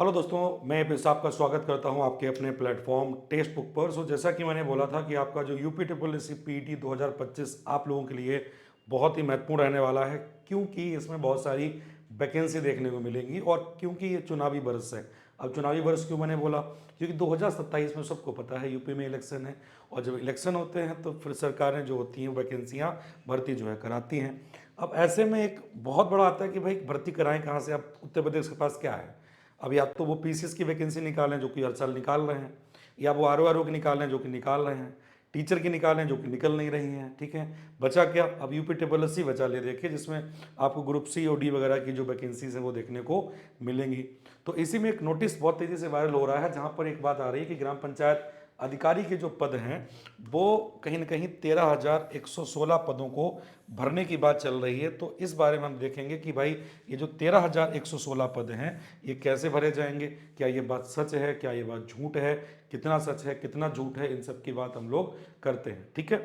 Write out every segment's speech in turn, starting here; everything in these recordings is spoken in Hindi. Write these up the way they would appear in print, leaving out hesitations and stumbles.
हेलो दोस्तों, मैं पेश आपका स्वागत करता हूं आपके अपने प्लेटफॉर्म टेक्स्ट बुक पर। जैसा कि मैंने बोला था कि आपका जो UP triple S C PT 2025 आप लोगों के लिए बहुत ही महत्वपूर्ण रहने वाला है, क्योंकि इसमें बहुत सारी वैकेंसी देखने को मिलेंगी और क्योंकि ये चुनावी वर्ष है। अब चुनावी वर्ष क्यों मैंने बोला, क्योंकि 2027 में सबको पता है यूपी में इलेक्शन है, और जब इलेक्शन होते हैं तो फिर सरकारें जो होती हैं वैकेंसियाँ भर्ती जो है कराती हैं। अब ऐसे में एक बहुत बड़ा आता है कि भाई भर्ती कराएं कहाँ से। अब उत्तर प्रदेश के पास क्या है, अब या तो वो पीसीएस की वैकेंसी निकालें जो कि हर साल निकाल रहे हैं, या वो आरओ की निकालें जो कि निकाल रहे हैं, टीचर की निकालें जो कि निकल नहीं रही हैं। ठीक है, बचा क्या, अब यूपी ट्रिपल एस सी बचा ले देखिए, जिसमें आपको ग्रुप सी और डी वगैरह की जो वैकेंसीज हैं वो देखने को मिलेंगी। तो इसी में एक नोटिस बहुत तेज़ी से वायरल हो रहा है, जहाँ पर एक बात आ रही है कि ग्राम पंचायत अधिकारी के जो पद हैं वो कहीं ना कहीं 13,116 पदों को भरने की बात चल रही है। तो इस बारे में हम देखेंगे कि भाई ये जो 13,116 पद हैं ये कैसे भरे जाएंगे, क्या ये बात सच है, क्या ये बात झूठ है, कितना सच है कितना झूठ है, इन सब की बात हम लोग करते हैं। ठीक है,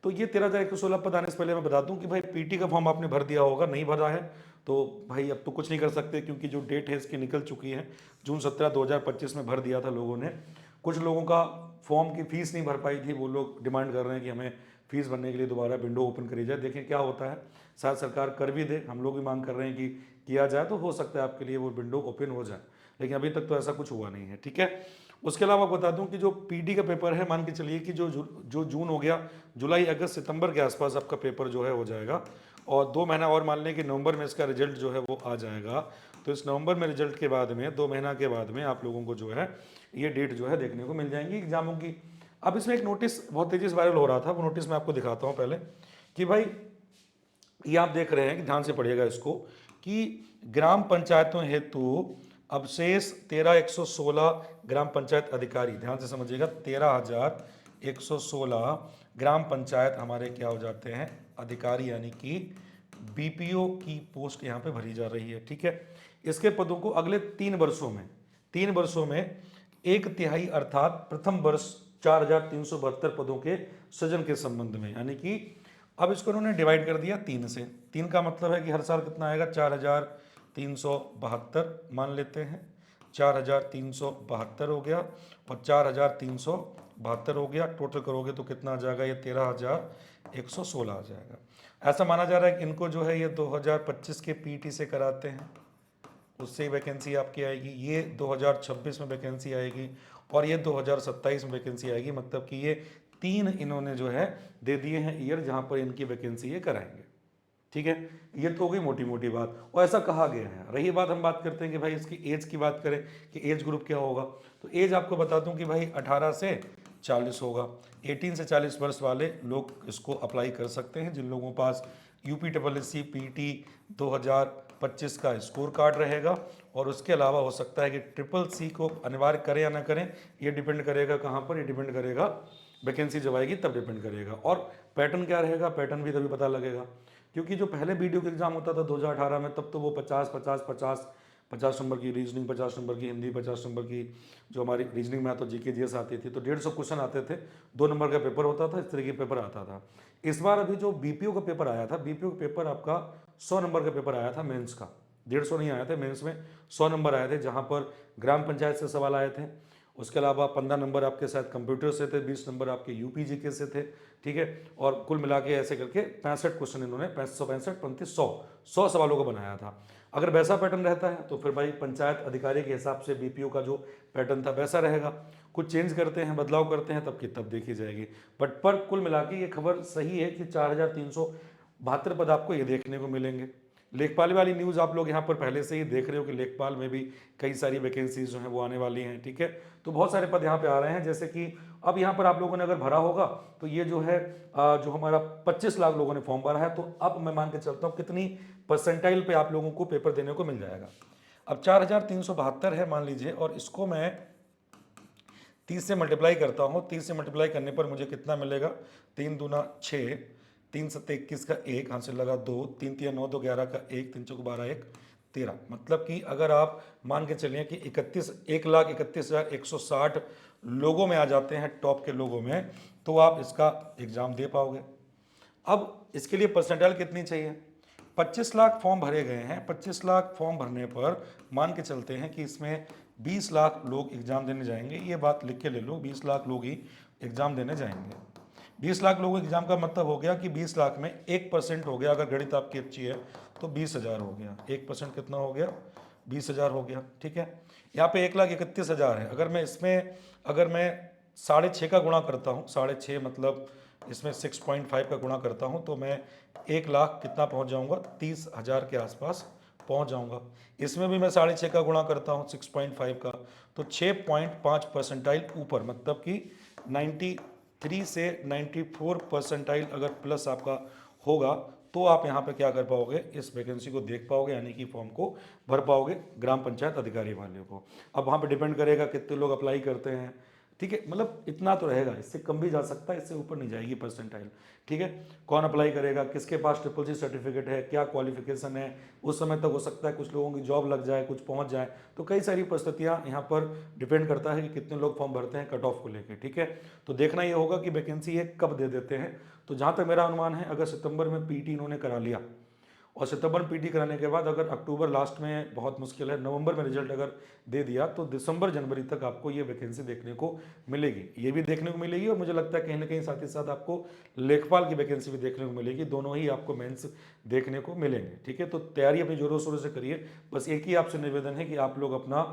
तो ये 13,116 पद आने से पहले मैं बता दूं कि भाई पीटी का फॉर्म आपने भर दिया होगा, नहीं भरा है तो भाई अब तो कुछ नहीं कर सकते, क्योंकि जो डेट है इसकी निकल चुकी है। जून 17 2025 में भर दिया था लोगों ने। कुछ लोगों का फॉर्म की फ़ीस नहीं भर पाई थी, वो लोग डिमांड कर रहे हैं कि हमें फ़ीस भरने के लिए दोबारा विंडो ओपन करी जाए। देखें क्या होता है, शायद सरकार कर भी दे, हम लोग भी मांग कर रहे हैं कि किया जाए, तो हो सकता है आपके लिए वो विंडो ओपन हो जाए, लेकिन अभी तक तो ऐसा कुछ हुआ नहीं है। ठीक है, उसके अलावा बता दूं कि जो पीडी का पेपर है, मान के चलिए कि जो जून हो गया, जुलाई अगस्त सितंबर के आसपास आपका पेपर जो है हो जाएगा, और 2 महीना और मान लें कि नवंबर में इसका रिजल्ट जो है वो आ जाएगा। तो इस नवंबर में रिजल्ट के बाद में 2 महीना के बाद में आप लोगों को जो है ये डेट जो है देखने को मिल जाएंगी एग्जामों की। अब इसमें एक नोटिस बहुत तेज़ी से वायरल हो रहा था, वो नोटिस मैं आपको दिखाता हूँ पहले, कि भाई ये आप देख रहे हैं कि ध्यान से पढ़िएगा इसको, कि ग्राम पंचायतों हेतु अब शेष 13,116 ग्राम पंचायत अधिकारी, ध्यान से समझिएगा, 13,116 ग्राम पंचायत हमारे क्या हो जाते हैं, अधिकारी, यानी कि बीपीओ की पोस्ट यहाँ पे भरी जा रही है। ठीक है, इसके पदों को अगले 3 वर्षों में 1/3 अर्थात प्रथम वर्ष 4,372 पदों के सृजन के संबंध में, यानी कि अब इसको उन्होंने डिवाइड कर दिया 3 से। 3 का मतलब है कि हर साल कितना आएगा, 4,372 मान लेते हैं, 4,372 हो गया, और 4,372 हो गया, टोटल करोगे तो कितना आ जाएगा, ये 13,116 आ जाएगा। ऐसा माना जा रहा है कि इनको जो है ये 2025 के पीटी से कराते हैं, उससे वैकेंसी आपकी आएगी, ये 2026 में वैकेंसी आएगी, और ये 2027 में वैकेंसी आएगी। मतलब कि ये 3 इन्होंने जो है दे दिए हैं ईयर जहाँ पर इनकी वैकेंसी ये कराएंगे। ठीक है, ये तो हो गई मोटी मोटी बात, और ऐसा कहा गया है। रही बात, हम बात करते हैं कि भाई इसकी एज की बात करें कि एज ग्रुप क्या होगा, तो एज आपको बता दूं कि भाई 18 से 40 होगा। 18 से 40 वर्ष वाले लोग इसको अप्लाई कर सकते हैं, जिन लोगों के पास UP triple S C PT 2025 का स्कोर कार्ड रहेगा। और उसके अलावा हो सकता है कि ट्रिपल सी को अनिवार्य करें या ना करें, ये डिपेंड करेगा कहाँ पर, ये डिपेंड करेगा वैकेंसी जब आएगी तब डिपेंड करेगा। और पैटर्न क्या रहेगा, पैटर्न भी तभी पता लगेगा, क्योंकि जो पहले वीडियो का एग्जाम होता था 2018 में, तब तो वो 50 नंबर की रीजनिंग, 50 नंबर की हिंदी, 50 नंबर की जो हमारी रीजनिंग मैथ और जीके जीएस आती थी, तो 150 क्वेश्चन आते थे, 2 नंबर का पेपर होता था, इस तरह के पेपर आता था। इस बार अभी जो बीपीओ का पेपर आया था, बीपीओ का पेपर आपका 100 नंबर का पेपर आया था मेंस का, 150 नहीं आया था, मेंस में 100 नंबर आए थे, जहां पर ग्राम पंचायत से सवाल आए थे। उसके अलावा 15 नंबर आपके साथ कंप्यूटर से थे, 20 नंबर आपके यूपीजी के से थे। ठीक है, और कुल मिला के ऐसे करके 65 क्वेश्चन इन्होंने 565 35 100 सवालों का बनाया था। अगर वैसा पैटर्न रहता है तो फिर भाई पंचायत अधिकारी के हिसाब से बीपीओ का जो पैटर्न था वैसा रहेगा। कुछ चेंज करते हैं, बदलाव करते हैं, तब की तब देखी जाएगी। बट पर कुल मिला के ये खबर सही है कि 4,372 पद आपको ये देखने को मिलेंगे। लेखपाल वाली न्यूज़ आप लोग यहाँ पर पहले से ही देख रहे हो कि लेखपाल में भी कई सारी वैकेंसीज जो हैं वो आने वाली हैं। ठीक है, तो बहुत सारे पद यहाँ पे आ रहे हैं, जैसे कि अब यहाँ पर आप लोगों ने अगर भरा होगा तो ये जो है जो हमारा 25 लाख लोगों ने फॉर्म भरा है, तो अब मैं मान के चलता हूँ कितनी परसेंटाइल पे आप लोगों को पेपर देने को मिल जाएगा। अब 4,372 है मान लीजिए, और इसको मैं 30 से मल्टीप्लाई करता हूँ। 30 से मल्टीप्लाई करने पर मुझे कितना मिलेगा, 3 दूना 6, 3 सत्ते 21 का 1, हाथ से लगा 2, 3 तिया 9, 2 11 का 1, 3 चौक 12, 1 13। मतलब कि अगर आप मान के चलिए कि 1,31,31,160 लोगों में आ जाते हैं, टॉप के लोगों में, तो आप इसका एग्ज़ाम दे पाओगे। अब इसके लिए परसेंटाइल कितनी चाहिए, 25 लाख फॉर्म भरे गए हैं। 25 लाख फॉर्म भरने पर मान के चलते हैं कि इसमें 20 लाख लोग एग्ज़ाम देने जाएंगे, ये बात लिख के ले लो, 20 लाख लोग ही एग्ज़ाम देने जाएंगे। 20 लाख लोगों एग्ज़ाम का मतलब हो गया कि 20 लाख में 1% हो गया, अगर गणित आपकी अच्छी है तो 20,000 हो गया। 1% कितना हो गया? 20,000 हो गया, ठीक है। यहाँ पे 1,31,000 है, अगर मैं इसमें अगर मैं 6.5 का गुणा करता हूँ, 6.5 मतलब इसमें 6.5 का गुणा करता हूँ तो मैं 1 लाख कितना पहुँच जाऊँगा? 30,000 के आसपास पहुँच जाऊँगा। इसमें भी मैं 6.5 का गुणा करता हूँ 6.5 का, तो 6.5 परसेंटाइल ऊपर, मतलब कि 93 से 94 परसेंटाइल अगर प्लस आपका होगा तो आप यहाँ पे क्या कर पाओगे? इस वैकेंसी को देख पाओगे, यानी कि फॉर्म को भर पाओगे ग्राम पंचायत अधिकारी वाले को। अब वहाँ पे डिपेंड करेगा कितने लोग अप्लाई करते हैं, ठीक है, मतलब इतना तो रहेगा, इससे कम भी जा सकता है, इससे ऊपर नहीं जाएगी परसेंटाइल, ठीक है। कौन अप्लाई करेगा, किसके पास ट्रिपल सी सर्टिफिकेट है, क्या क्वालिफिकेशन है, उस समय तक हो सकता है कुछ लोगों की जॉब लग जाए, कुछ पहुंच जाए, तो कई सारी परिस्थितियां यहाँ पर डिपेंड करता है कि कितने लोग फॉर्म भरते हैं कट ऑफ को लेकर, ठीक है। तो देखना ये होगा कि वैकेंसी ये कब दे देते हैं। तो जहाँ तक मेरा अनुमान है, अगर सितंबर में पीटी इन्होंने करा लिया और सितंबर में पीटी कराने के बाद अगर अक्टूबर लास्ट में, बहुत मुश्किल है, नवंबर में रिजल्ट अगर दे दिया तो दिसंबर जनवरी तक आपको ये वैकेंसी देखने को मिलेगी, ये भी देखने को मिलेगी। और मुझे लगता है कहीं ना कहीं साथ ही साथ आपको लेखपाल की वैकेंसी भी देखने को मिलेगी, दोनों ही आपको मेंस देखने को मिलेंगे, ठीक है। तो तैयारी अपनी जोरों शोरों से करिए। बस एक ही आपसे निवेदन है कि आप लोग अपना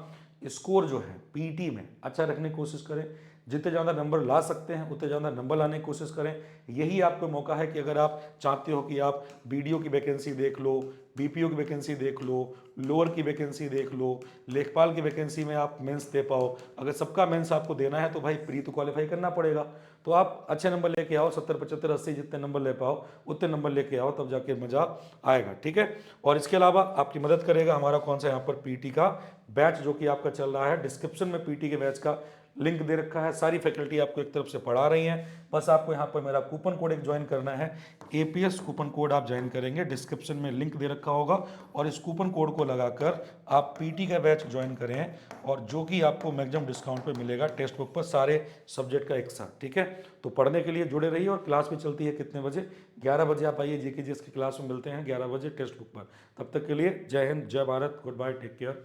स्कोर जो है पीटी में अच्छा रखने की कोशिश करें, जितने ज़्यादा नंबर ला सकते हैं उतने ज़्यादा नंबर लाने की कोशिश करें। यही आपको मौका है कि अगर आप चाहते हो कि आप बीडीओ की वैकेंसी देख लो, बीपीओ की वैकेंसी देख लो, लोअर की वैकेंसी देख लो, लेखपाल की वैकेंसी में आप मेंस दे पाओ, अगर सबका मेंस आपको देना है तो भाई प्री तो क्वालिफाई करना पड़ेगा। तो आप अच्छे नंबर लेके आओ, 70, 75, 80 जितने नंबर ले पाओ उतने नंबर लेके आओ, तब जाके मजा आएगा, ठीक है। और इसके अलावा आपकी मदद करेगा हमारा कौन सा यहाँ पर पीटी का बैच जो कि आपका चल रहा है। डिस्क्रिप्शन में पीटी के बैच का लिंक दे रखा है, सारी फैकल्टी आपको एक तरफ से पढ़ा रही हैं। बस आपको यहाँ पर मेरा कूपन कोड एक ज्वाइन करना है, एपीएस कूपन कोड आप ज्वाइन करेंगे, डिस्क्रिप्शन में लिंक दे रखा होगा, और इस कूपन कोड को लगाकर आप पीटी का बैच ज्वाइन करें, और जो कि आपको मैक्सिमम डिस्काउंट पे मिलेगा टेक्स्ट बुक पर सारे सब्जेक्ट का एक साथ, ठीक है। तो पढ़ने के लिए जुड़े रहिए। और क्लास भी चलती है कितने बजे? 11 बजे आप आइए, जीके जीएस की क्लास में मिलते हैं 11 बजे टेक्स्ट बुक पर। तब तक के लिए जय हिंद, जय Bharat, good bye, take care.